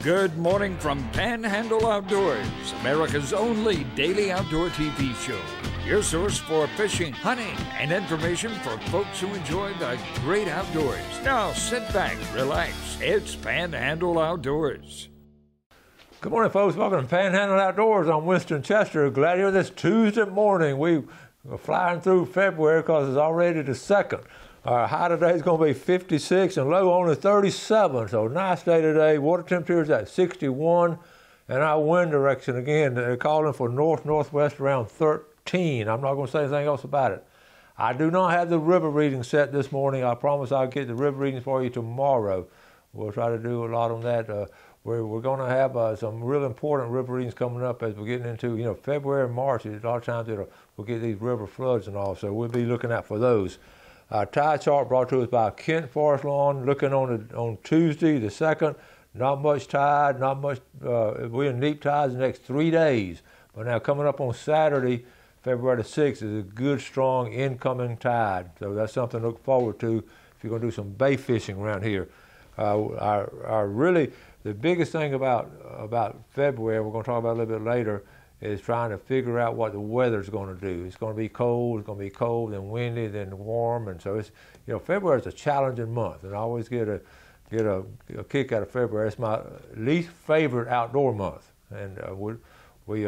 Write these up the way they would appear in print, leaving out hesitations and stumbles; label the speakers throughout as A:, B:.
A: Good morning from Panhandle Outdoors, America's only daily outdoor TV show. Your source for fishing, hunting, and information for folks who enjoy the great outdoors. Now sit back, relax. It's Panhandle Outdoors.
B: Good morning, folks. Welcome to Panhandle Outdoors. I'm Winston Chester. Glad you're this Tuesday morning. We are flying through February because it's already the 2nd. Our high today is going to be 56 and low only 37. So nice day today. Water temperature is at 61. And our wind direction, again, they're calling for north-northwest around 13. I'm not going to say anything else about it. I do not have the river reading set this morning. I promise I'll get the river readings for you tomorrow. We'll try to do a lot on that. We're going to have some real important river readings coming up as we're getting into, February and March. A lot of times we'll get these river floods and all, so we'll be looking out for those. Tide chart brought to us by Kent Forest Lawn. Looking on Tuesday the 2nd, not much tide, not much. We're in neap tides the next 3 days. But now coming up on Saturday, February the 6th, is a good, strong incoming tide. So that's something to look forward to if you're going to do some bay fishing around here. Really, the biggest thing about February, we're going to talk about a little bit later, is trying to figure out what the weather's going to do. It's going to be cold, then windy, then warm, and so it's, February is a challenging month, and I always get a kick out of February. It's my least favorite outdoor month, and we've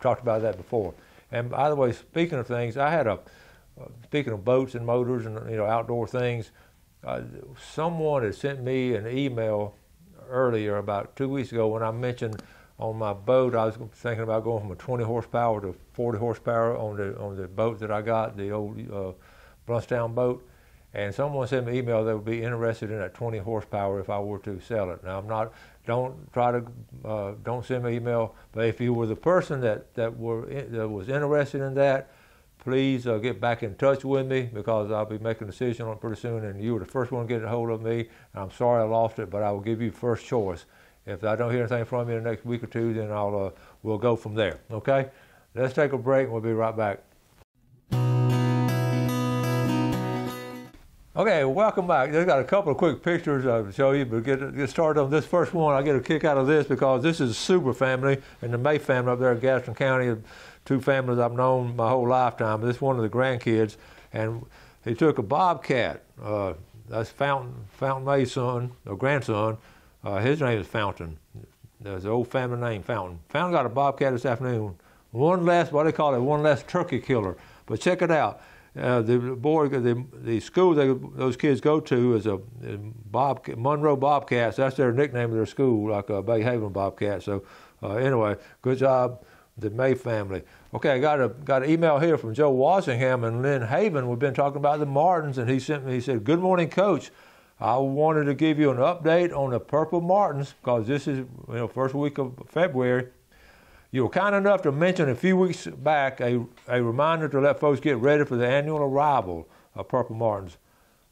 B: talked about that before. And by the way, speaking of things, speaking of boats and motors and outdoor things, someone had sent me an email earlier about 2 weeks ago when I mentioned on my boat, I was thinking about going from a 20 horsepower to 40 horsepower on the boat that I got, the old Brunstown boat. And someone sent me an email that would be interested in that 20 horsepower if I were to sell it. Now don't send me an email, but if you were the person that was interested in that, please get back in touch with me, because I'll be making a decision on it pretty soon, and you were the first one to get a hold of me. I'm sorry I lost it, but I will give you first choice. If I don't hear anything from you in the next week or two, then we'll go from there, okay? Let's take a break and we'll be right back. Okay, welcome back. They've got a couple of quick pictures to show you, but get started on this first one. I get a kick out of this because this is a super family, and the May family up there in Gaston County, two families I've known my whole lifetime. This is one of the grandkids, and he took a bobcat. That's Fountain May's son, or grandson. His name is Fountain. There's an old family name, Fountain. Fountain got a bobcat this afternoon. One less turkey killer. But check it out. The school those kids go to is a Monroe Bobcats. That's their nickname of their school, like a Bay Haven Bobcat. So anyway, good job, the May family. Okay, I got an email here from Joe Walsingham and Lynn Haven. We've been talking about the Martins, and he said, "Good morning, Coach. I wanted to give you an update on the purple martins because this is first week of February. You were kind enough to mention a few weeks back a reminder to let folks get ready for the annual arrival of purple martins.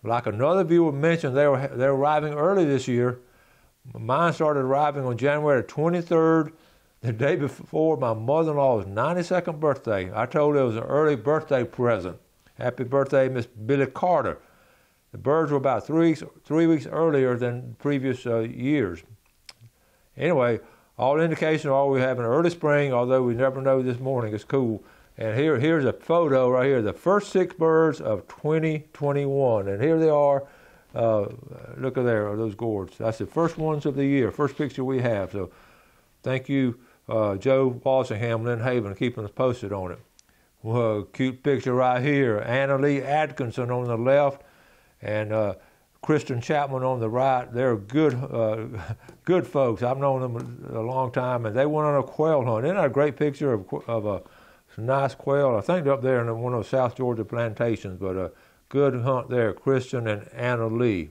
B: Like another viewer mentioned, they're arriving early this year. Mine started arriving on January 23rd, the day before my mother-in-law's 92nd birthday. I told her it was an early birthday present. Happy birthday, Miss Billy Carter. The birds were about 3 weeks earlier than previous years. Anyway, all indications are we have an early spring, although we never know this morning. It's cool. And here's a photo right here, the first 6 birds of 2021. And here they are. Look at there, those gourds. That's the first ones of the year, first picture we have. So thank you, Joe Walsingham, Lynn Haven, keeping us posted on it. Well, cute picture right here. Anna Lee Atkinson on the left, and Kristen Chapman on the right. They're good folks. I've known them a long time, and they went on a quail hunt. Isn't that a great picture of a nice quail? I think they're up there in one of those South Georgia plantations, but a good hunt there, Kristen and Anna Lee.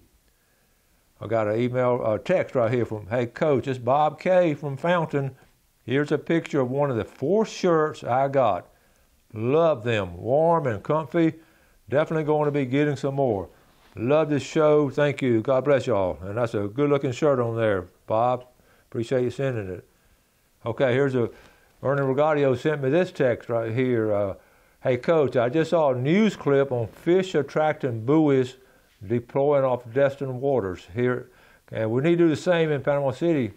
B: I got a text right here from, "Hey, Coach, it's Bob K. from Fountain. Here's a picture of one of the 4 shirts I got. Love them, warm and comfy. Definitely going to be getting some more. Love this show. Thank you. God bless y'all." And that's a good-looking shirt on there, Bob. Appreciate you sending it. Okay, Ernie Regadio sent me this text right here. "Hey, Coach, I just saw a news clip on fish attracting buoys deploying off Destin waters here, and we need to do the same in Panama City.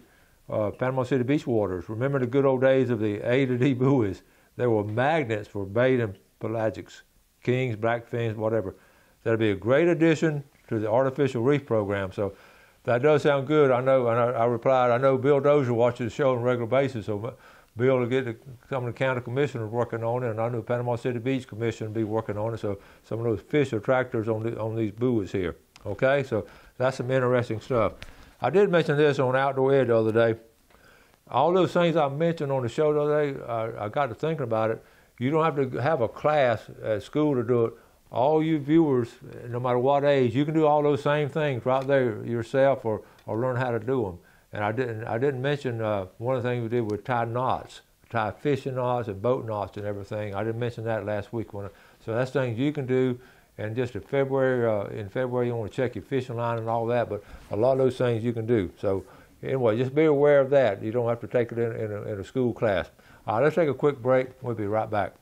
B: Panama City beach waters. Remember the good old days of the A to D buoys? They were magnets for bait and pelagics, kings, blackfins, whatever. That'd be a great addition to the artificial reef program. So that does sound good. I know, and I replied, I know Bill Dozier watches the show on a regular basis, so Bill will get some of the county commissioners working on it, and I know Panama City Beach Commission will be working on it, so some of those fish attractors on these buoys here. Okay, so that's some interesting stuff. I did mention this on Outdoor Ed the other day. All those things I mentioned on the show the other day, I got to thinking about it. You don't have to have a class at school to do it. All you viewers, no matter what age, you can do all those same things right there yourself, or learn how to do them. And I didn't mention one of the things we did was tie knots, tie fishing knots and boat knots and everything. I didn't mention that last week. So that's things you can do. And just in February you want to check your fishing line and all that. But a lot of those things you can do. So anyway, just be aware of that. You don't have to take it in a school class. All right, let's take a quick break. We'll be right back.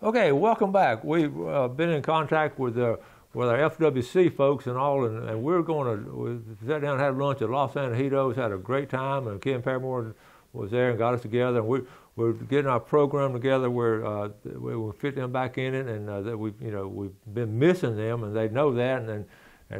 B: Okay, welcome back. We've been in contact with our FWC folks and all, and we sat down and had lunch at Los Angeles, had a great time, and Ken Paramore was there and got us together, and we're getting our program together where we will fit them back in it, and that we've been missing them, and they know that, and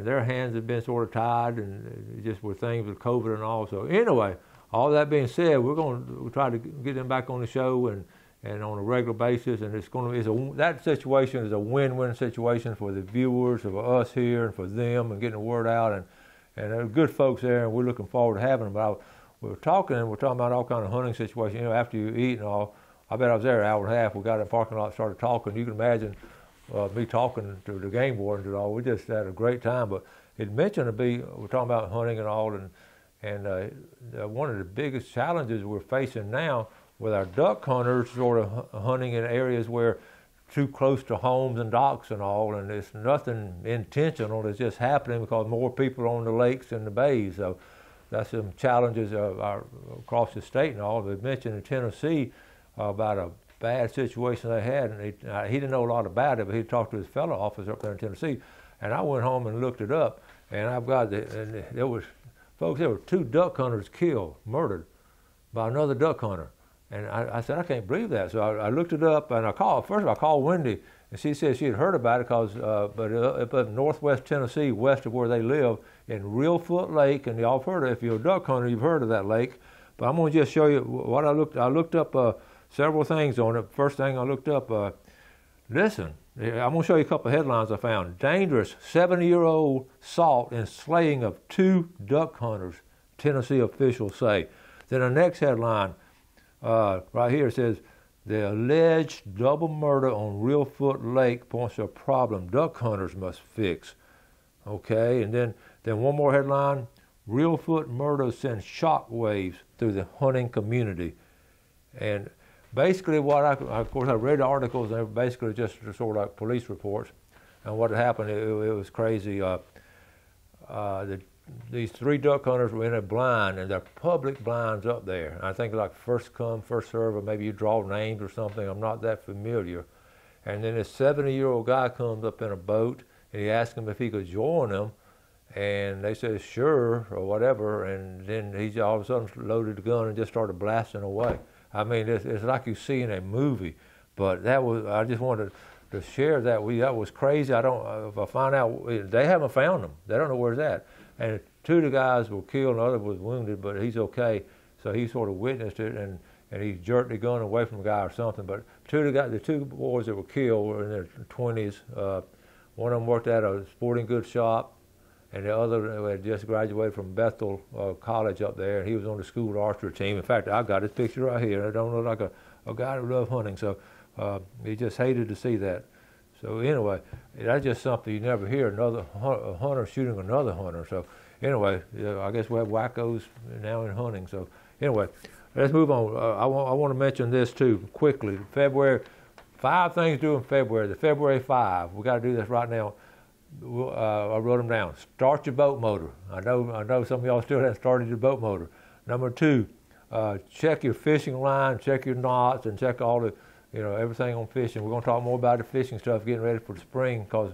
B: their hands have been sort of tied, and just with things with COVID and all. So anyway, all that being said, we'll try to get them back on the show and on a regular basis, and that situation is a win-win situation for the viewers, for us here, and for them, and getting the word out, and they're good folks there, and we're looking forward to having them. But we're talking about all kind of hunting situations. After you eat and all, I bet I was there an hour and a half. We got in the parking lot, started talking. You can imagine me talking to the game warden and all. We just had a great time. But it mentioned we're talking about hunting and all, and one of the biggest challenges we're facing now with our duck hunters sort of hunting in areas where too close to homes and docks and all, and it's nothing intentional, it's just happening because more people are on the lakes and the bays. So that's some challenges across the state and all. They mentioned in Tennessee about a bad situation they had, and he didn't know a lot about it, but he talked to his fellow officer up there in Tennessee, and I went home and looked it up, and there were 2 duck hunters killed, murdered by another duck hunter. And I said, I can't believe that. So I looked it up, and I called Wendy, and she said she had heard about it but up in northwest Tennessee, west of where they live, in Reelfoot Lake, and y'all have heard of it. If you're a duck hunter, you've heard of that lake. But I'm going to just show you what I looked. I looked up several things on it. First thing I looked up, listen, I'm going to show you a couple of headlines I found. Dangerous 70-year-old assault and slaying of 2 duck hunters, Tennessee officials say. Then the next headline, right here, it says, the alleged double murder on Reelfoot Lake points to a problem duck hunters must fix. Okay, and then one more headline, Reelfoot murder sends shockwaves through the hunting community. And basically of course I read the articles, and they were basically just sort of like police reports. And what happened, it was crazy. These 3 duck hunters were in a blind, and they're public blinds up there. I think like first come, first serve, or maybe you draw names or something. I'm not that familiar. And then this 70-year-old guy comes up in a boat, and he asked him if he could join them, and they said sure or whatever. And then he all of a sudden loaded the gun and just started blasting away. I mean, it's like you see in a movie. But I just wanted to share that. That was crazy. If I find out, they haven't found them. They don't know where it's at. And 2 of the guys were killed, and the other was wounded, but he's okay. So he sort of witnessed it, and he jerked the gun away from the guy or something. But the 2 boys that were killed were in their 20s. One of them worked at a sporting goods shop, and the other had just graduated from Bethel College up there, and he was on the school archery team. In fact, I got his picture right here. I don't look like a guy who loved hunting, so he just hated to see that. So anyway, that's just something you never hear, a hunter shooting another hunter. So anyway, I guess we have wackos now in hunting. So anyway, let's move on. I want to mention this too, quickly. February, 5 things to do in February. The February 5, we got to do this right now. I wrote them down. Start your boat motor. I know some of y'all still haven't started your boat motor. Number 2, check your fishing line, check your knots, and check all the, everything on fishing. We're going to talk more about the fishing stuff, getting ready for the spring, because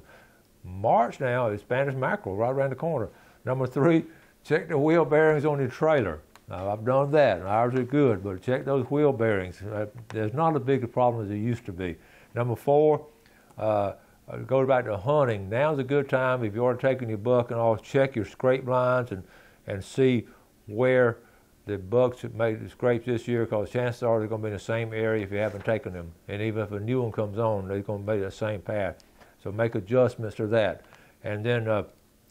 B: March now is Spanish mackerel right around the corner. Number 3, check the wheel bearings on your trailer. Now, I've done that, and ours are good, but check those wheel bearings. There's not as big a problem as it used to be. Number 4, go back to hunting. Now's a good time, if you are taking your buck and all, check your scrape lines and see where the bucks have made the scrapes this year, because chances are they're going to be in the same area if you haven't taken them. And even if a new one comes on, they're going to be the same path. So make adjustments to that. And then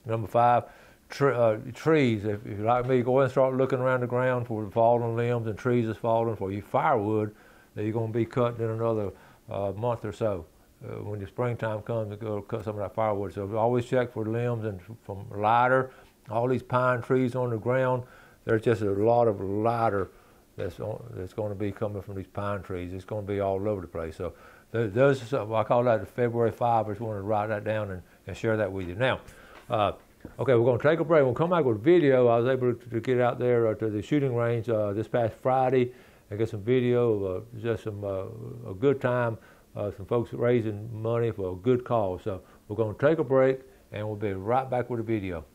B: number 5, trees. If you're like me, go ahead and start looking around the ground for the fallen limbs and trees that's falling. For you firewood that you're going to be cutting in another month or so. When the springtime comes, to go cut some of that firewood. So always check for limbs and from lighter. All these pine trees on the ground, there's just a lot of lighter that's going to be coming from these pine trees. It's going to be all over the place. So there's I call that the February 5. I just wanted to write that down and share that with you. Now, okay, we're going to take a break. We'll come back with a video. I was able to get out there to the shooting range this past Friday and get some video of just some a good time, some folks raising money for a good cause. So we're going to take a break, and we'll be right back with a video.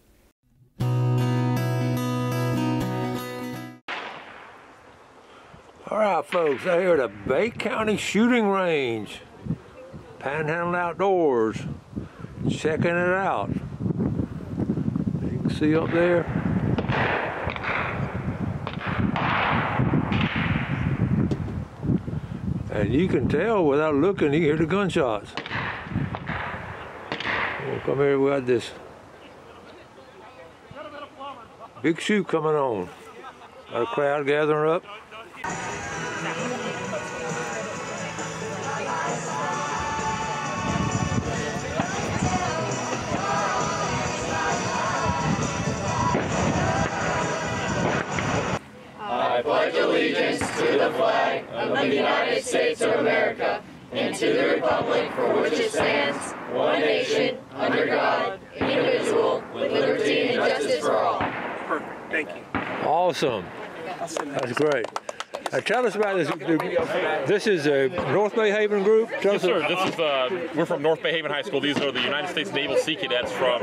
B: All right, folks, out here at the Bay County Shooting Range, Panhandle Outdoors, checking it out. You can see up there. And you can tell without looking, you can hear the gunshots. We'll come here, we got this big shoot coming on. Got a crowd gathering up.
C: I pledge allegiance to the flag of the United States of America and to the republic for which it stands, one nation, under God, indivisible, with liberty and justice for all.
D: Perfect. Thank you.
B: Awesome. That's great. Tell us about this. This is a North Bay Haven group?
E: Yes, sir. This is, we're from North Bay Haven High School. These are the United States Naval Sea Cadets from,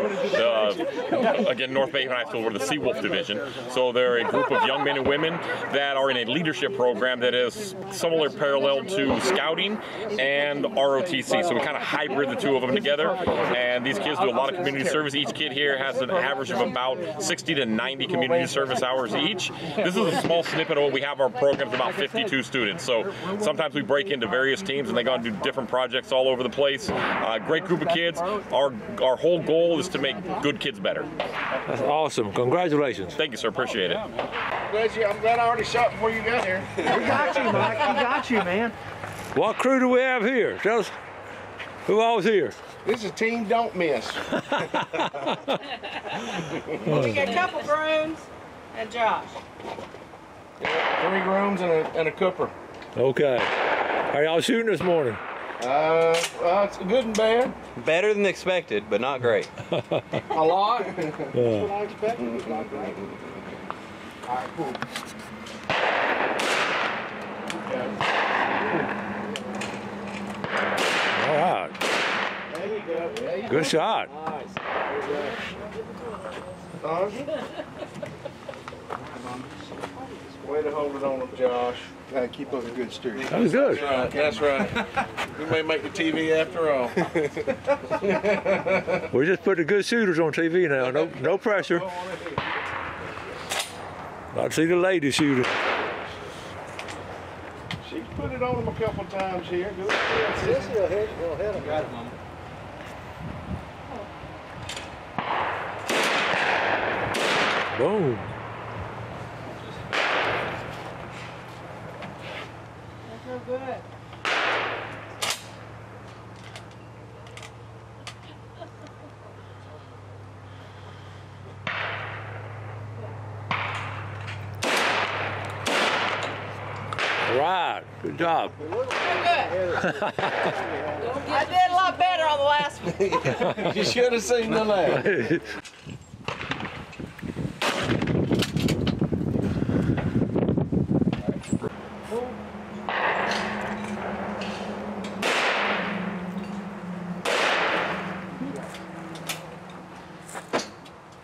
E: again, North Bay Haven High School. We're the Seawolf Division. So they're a group of young men and women that are in a leadership program that is similar parallel to Scouting and ROTC. So we kind of hybrid the two of them together. And these kids do a lot of community service. Each kid here has an average of about 60 to 90 community service hours each. This is a small snippet of what we have our programs about 52 students. So sometimes we break into various teams and they go and do different projects all over the place. Great group of kids. Our whole goal is to make good kids better.
B: That's awesome. Congratulations.
E: Thank you, sir. Appreciate it.
D: I'm glad I already shot before you got here.
F: We got you, Mike. We got you, man.
B: What crew do we have here? Tell us who all's here.
D: This is Team Don't Miss.
G: We got a couple grooms and Josh.
D: 3 grooms and a cooper.
B: Okay. Are y'all shooting this morning?
D: It's good and bad.
H: Better than expected, but not great.
D: A lot. That's what I expected. It's not great. All right, cool.
B: All right.
D: There you go. There you
B: Good shot.
D: Way to hold it on them, Josh.
F: Gotta keep up a good streak.
B: That was good.
D: That's right. We may make the TV after all.
B: We just put the good shooters on TV now. No pressure. I'd see the lady shooting.
D: She's put it on them a couple times here. Good.
F: Sissy will hit him. Got it, Mama.
B: Boom.
G: That's real good.
B: All right. Good job.
G: Real good. I did a lot better on the last one.
D: You should have seen the last.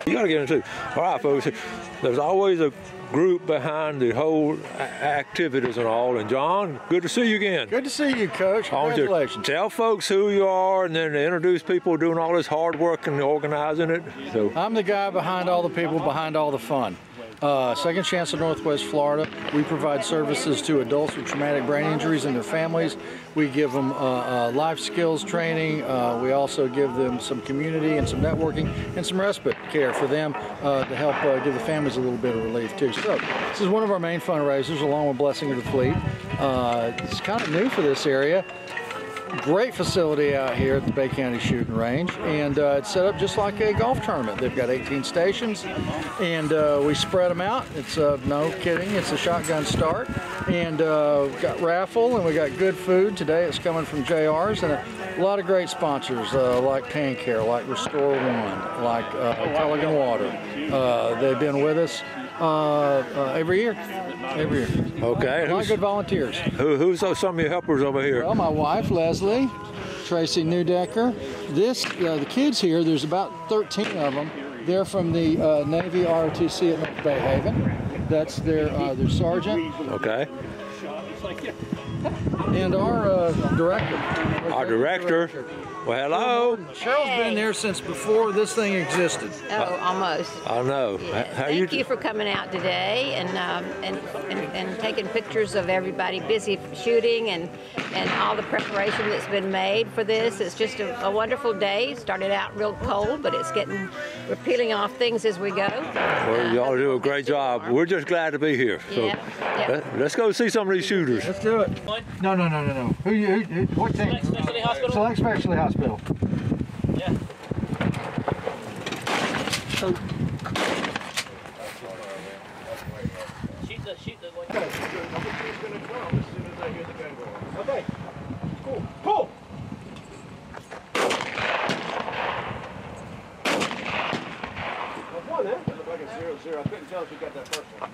B: You got to get into. All right, folks. There's always a group behind the whole activities and all. And John, good to see you again.
F: Good to see you, Coach. Congratulations.
B: Tell folks who you are, and then introduce people doing all this hard work and organizing it. So
F: I'm the guy behind all the people, behind all the fun. Second Chance of Northwest Florida. We provide services to adults with traumatic brain injuries and their families. We give them life skills training. We also give them some community and some networking and some respite care for them to help give the families a little bit of relief too. So this is one of our main fundraisers, along with Blessing of the Fleet. It's kind of new for this area. Great facility out here at the Bay County Shooting Range, and it's set up just like a golf tournament. They've got 18 stations, and we spread them out. It's no kidding, it's a shotgun start, and we've got raffle, and we got good food. Today it's coming from JR's, and a lot of great sponsors like Pan Care, like Restore One, like Pelican Water. They've been with us every year.
B: okay.
F: A lot of good volunteers.
B: Who's some of your helpers over here?
F: Well, my wife, Leslie, Tracy Newdecker. The kids here, there's about 13 of them. They're from the Navy ROTC at North Bay Haven. That's their sergeant.
B: Okay.
F: And our director.
B: Our director. Well, hello.
F: Cheryl's been there since before this thing existed.
I: Oh, almost.
B: I know.
I: Yeah. Thank you for coming out today and taking pictures of everybody busy shooting and all the preparation that's been made for this. It's just a wonderful day. Started out real cold, but we're peeling off things as we go.
B: Well, y'all do a great job. We're just glad to be here. So let's go see some of these shooters.
F: Let's do it. No. What team?
J: Select Specialty Hospital.
F: Select Specialty Hospital.
J: Yeah. Shoot the one.
F: Okay. Cool. Pull. One, eh? Looked like a 0-0. I couldn't tell if you got that first one.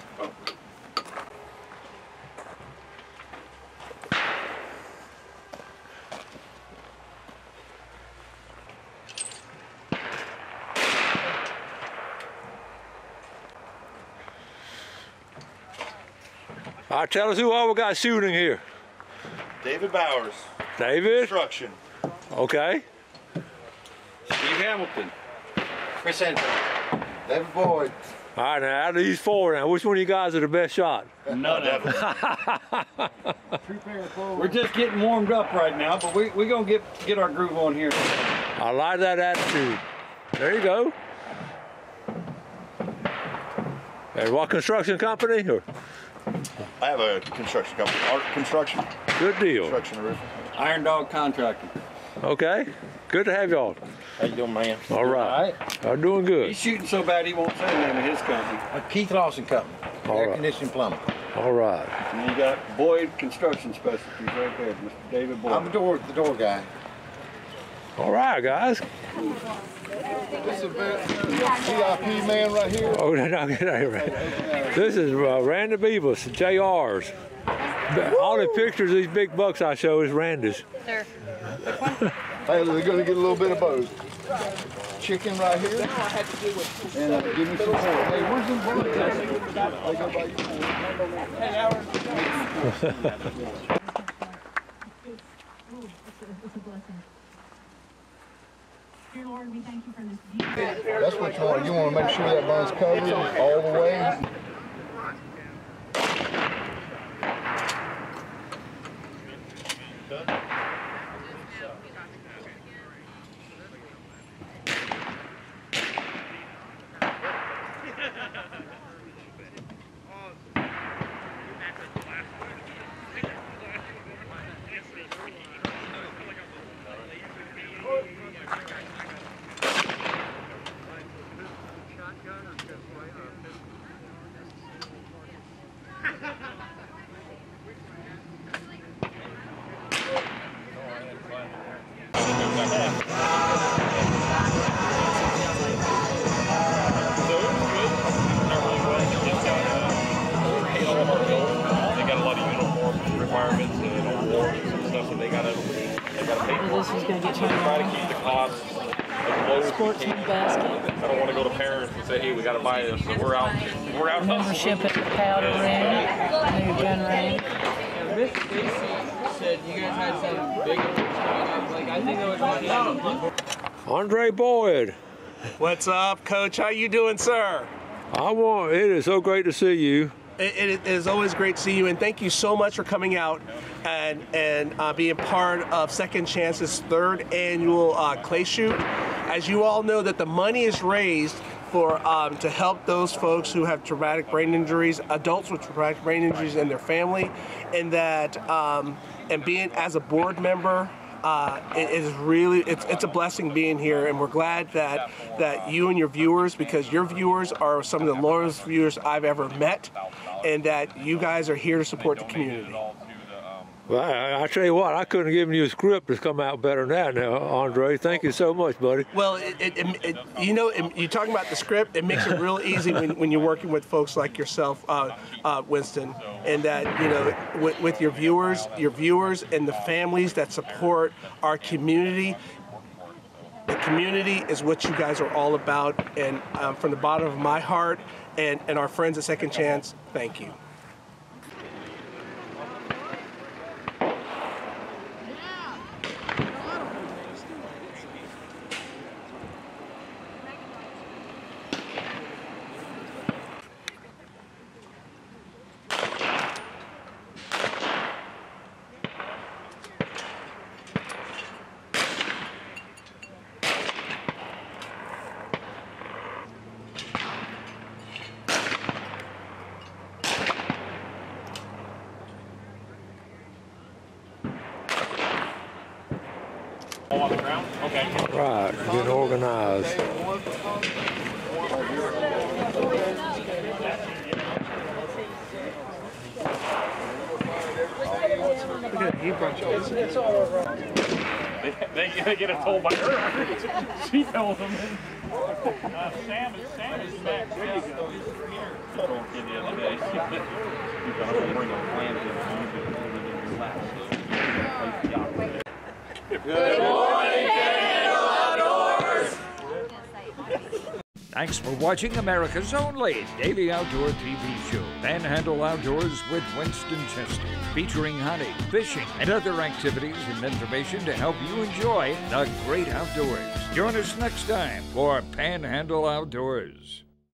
B: All right, tell us who all we got shooting here.
K: David Bowers.
B: David?
K: Construction.
B: Okay.
K: Steve Hamilton. Chris Anthony. David Boyd.
B: All right, now out of these four, now which one of you guys are the best shot?
K: None of them.
L: We're just getting warmed up right now, but we're gonna get our groove on here.
B: I like that attitude. There you go. And what construction company? Or?
K: I have a construction company, Art Construction.
B: Good deal.
K: Construction roof.
L: Iron Dog Contracting.
B: Okay. Good to have y'all.
K: How you doing, man?
B: All right. I'm doing good.
L: He's shooting so bad he won't say the name of his company.
K: Keith Lawson Company.
B: All
K: Air
B: right.
K: conditioning plumbing.
B: All right.
L: And you got Boyd Construction Specialties right there, Mr. David Boyd.
K: I'm the door guy.
B: All right, guys.
K: This is VIP man right here.
B: Oh, no, get out here. This is Randy Beavis, JR's. All the pictures of these big bucks I show is Randy's.
I: Sir.
K: Hey, they're going to get a little bit of both. Chicken right here. And give me some more. Hey, where's them birds? They go by
M: Dear Lord, we thank you for this.
K: That's what you want. You want to make sure that burn's covered all the way.
E: clothes.
N: Sportsman basket.
E: I don't want to go to parents and say, hey, we got to buy this. So we're out.
N: Membership at the powder room, new gun range.
O: Miss Stacy said you guys had some big events coming up. Like, I think there was one.
B: Andre Boyd.
P: What's up, Coach? How you doing, sir?
B: It is so great to see you.
P: It is always great to see you, and thank you so much for coming out and being part of Second Chance's 3rd annual clay shoot. As you all know, that the money is raised for to help those folks who have traumatic brain injuries, adults with traumatic brain injuries, and their family, and that and being as a board member. It is really, it's a blessing being here, and we're glad that you and your viewers, because your viewers are some of the loyalest viewers I've ever met, and that you guys are here to support the community.
B: Well, I tell you what, I couldn't have given you a script that's come out better than that now, Andre. Thank you so much, buddy.
P: Well, you know, you're talking about the script, it makes it real easy when you're working with folks like yourself, Winston, and that, you know, with your viewers and the families that support our community. The community is what you guys are all about, and from the bottom of my heart and our friends at Second Chance, thank you.
E: All on the ground? Okay.
B: Right, get organized.
E: They get it told by her. She tells them. Sam is back. There you go. I told him the other day. He's going to bring a plan to
C: Good morning, Panhandle Outdoors!
A: Thanks for watching America's only daily outdoor TV show, Panhandle Outdoors with Winston Chester, featuring hunting, fishing, and other activities and information to help you enjoy the great outdoors. Join us next time for Panhandle Outdoors.